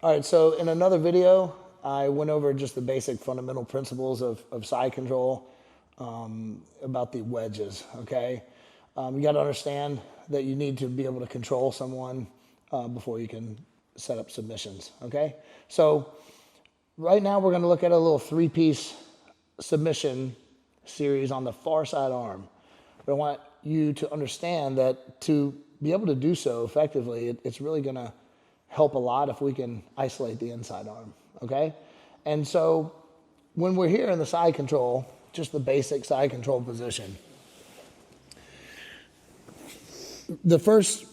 All right, so in another video, I went over just the basic fundamental principles of side control about the wedges, okay? You got to understand that you need to be able to control someone before you can set up submissions, okay? So right now we're going to look at a little three-piece submission series on the far side arm. But I want you to understand that to be able to do so effectively, it's really going to help a lot if we can isolate the inside arm, okay? And so when we're here in the side control, just the basic side control position, the first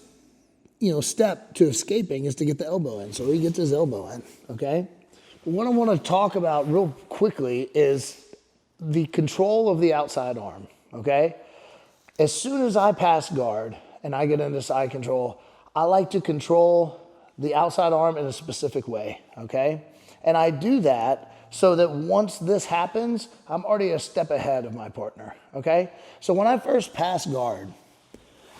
step to escaping is to get the elbow in. So he gets his elbow in, okay? What I want to talk about real quickly is the control of the outside arm, okay? As soon as I pass guard and I get into side control, I like to control the outside arm in a specific way, okay? And I do that so that once this happens, I'm already a step ahead of my partner, okay? So when I first pass guard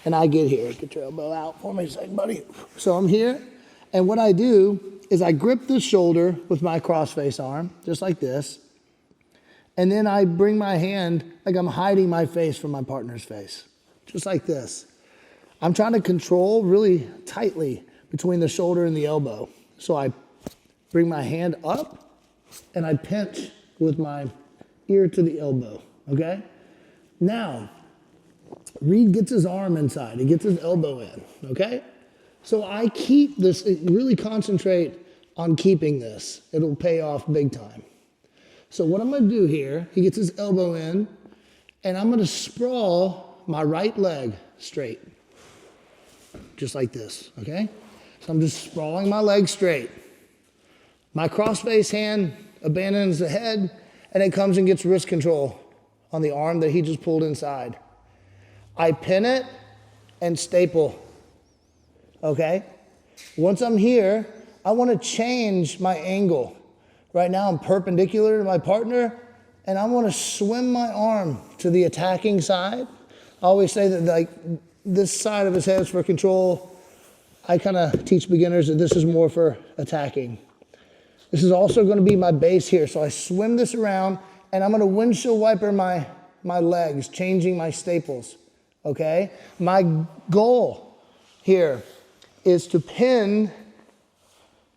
and I get here, get your elbow out for me a second, buddy. So I'm here, and what I do is I grip the shoulder with my cross-face arm, just like this, and then I bring my hand like I'm hiding my face from my partner's face, just like this. I'm trying to control really tightly between the shoulder and the elbow. So I bring my hand up and I pinch with my ear to the elbow, okay? Now, Reed gets his arm inside, he gets his elbow in, okay? So I keep this, really concentrate on keeping this. It'll pay off big time. So what I'm gonna do here, he gets his elbow in, and I'm gonna sprawl my right leg straight, just like this, okay? So I'm just sprawling my leg straight. My cross-face hand abandons the head, and it comes and gets wrist control on the arm that he just pulled inside. I pin it and staple, okay? Once I'm here, I want to change my angle. Right now I'm perpendicular to my partner, and I want to swim my arm to the attacking side. I always say that like this side of his head is for control. I kind of teach beginners that this is more for attacking. This is also going to be my base here. So I swim this around, and I'm going to windshield wiper my legs, changing my staples, okay? My goal here is to pin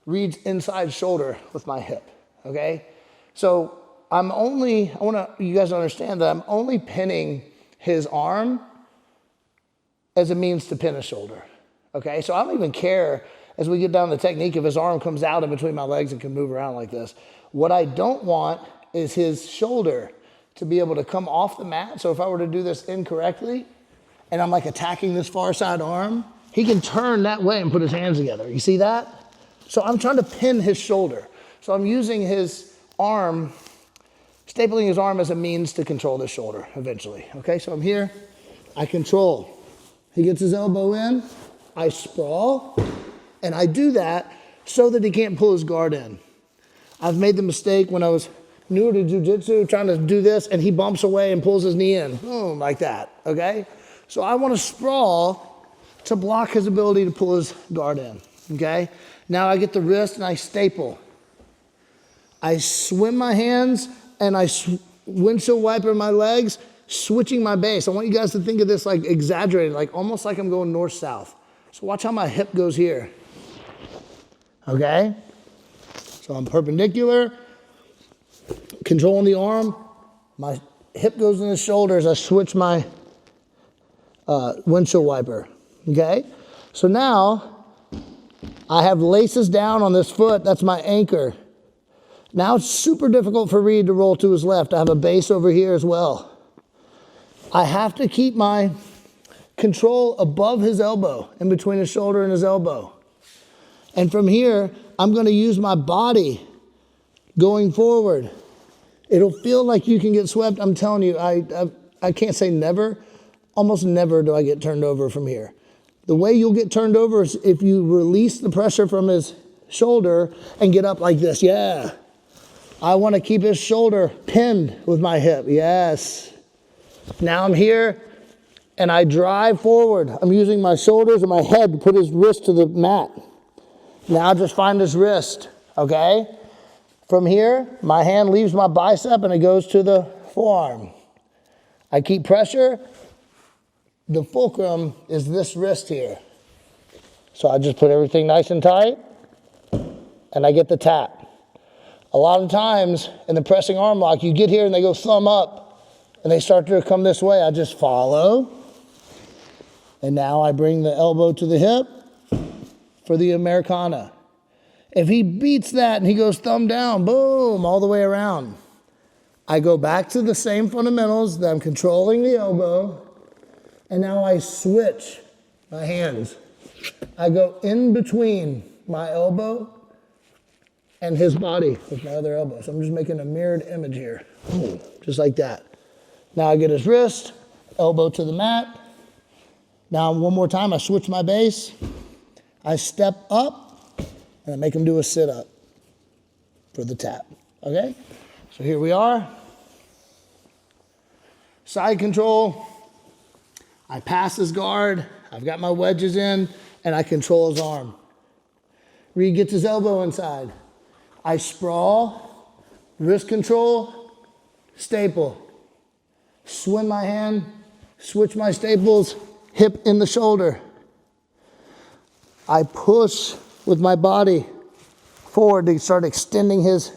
Reed's inside shoulder with my hip, okay? So I want you guys to understand that I'm only pinning his arm as a means to pin his shoulder, okay? So I don't even care as we get down the technique if his arm comes out in between my legs and can move around like this. What I don't want is his shoulder to be able to come off the mat. So if I were to do this incorrectly and I'm like attacking this far side arm, he can turn that way and put his hands together. You see that? So I'm trying to pin his shoulder. So I'm using his arm, stapling his arm as a means to control the shoulder eventually. Okay, so I'm here, I control. He gets his elbow in, I sprawl, and I do that so that he can't pull his guard in. I've made the mistake when I was newer to jiu-jitsu, trying to do this, and he bumps away and pulls his knee in, boom, like that, okay? So I want to sprawl to block his ability to pull his guard in, okay? Now I get the wrist and I staple. I swim my hands and I windshield wiper my legs, switching my base. I want you guys to think of this like exaggerated, like almost like I'm going north-south. So watch how my hip goes here, okay? So I'm perpendicular, controlling the arm. My hip goes in the shoulder as I switch my windshield wiper, okay? So now I have laces down on this foot. That's my anchor. Now it's super difficult for Reed to roll to his left. I have a base over here as well. I have to keep my control above his elbow, in between his shoulder and his elbow. And from here, I'm going to use my body going forward. It'll feel like you can get swept. I'm telling you, I can't say never. Almost never do I get turned over from here. The way you'll get turned over is if you release the pressure from his shoulder and get up like this. Yeah. I want to keep his shoulder pinned with my hip. Yes. Now I'm here and I drive forward. I'm using my shoulders and my head to put his wrist to the mat. Now just find his wrist, okay? From here, my hand leaves my bicep and it goes to the forearm. I keep pressure. The fulcrum is this wrist here. So I just put everything nice and tight and I get the tap. A lot of times in the pressing arm lock, you get here and they go thumb up and they start to come this way. I just follow. And now I bring the elbow to the hip for the Americana. If he beats that and he goes thumb down, boom, all the way around. I go back to the same fundamentals that I'm controlling the elbow, and now I switch my hands. I go in between my elbow and his body with my other elbow. So I'm just making a mirrored image here, just like that. Now I get his wrist, elbow to the mat. Now one more time, I switch my base. I step up, and I make him do a sit-up for the tap, okay? So here we are. Side control. I pass his guard. I've got my wedges in, and I control his arm. Reed gets his elbow inside. I sprawl, wrist control, staple. Swing my hand, switch my staples, hip in the shoulder. I push with my body forward to start extending his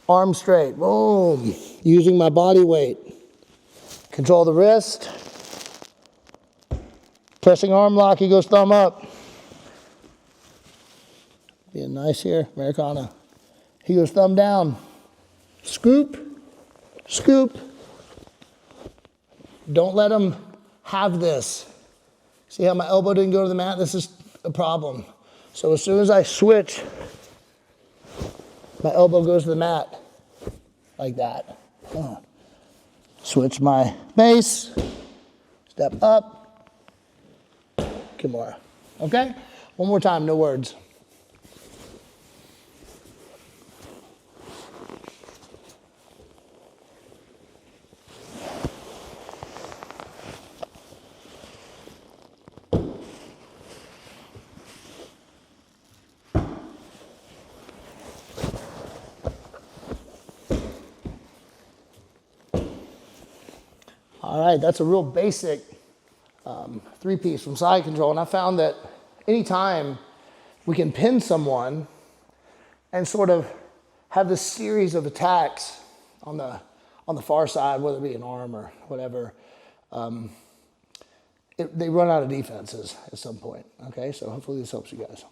arm straight. Boom. Using my body weight. Control the wrist. Pressing arm lock, he goes thumb up. Being nice here, Americana. He goes thumb down. Scoop, scoop. Don't let him have this. See how my elbow didn't go to the mat? This is a problem. So as soon as I switch, my elbow goes to the mat like that. Switch my base, step up, Kimura. Okay? One more time, no words. All right, that's a real basic three-piece from side control. And I found that anytime we can pin someone and sort of have this series of attacks on the far side, whether it be an arm or whatever, they run out of defenses at some point. Okay, so hopefully this helps you guys.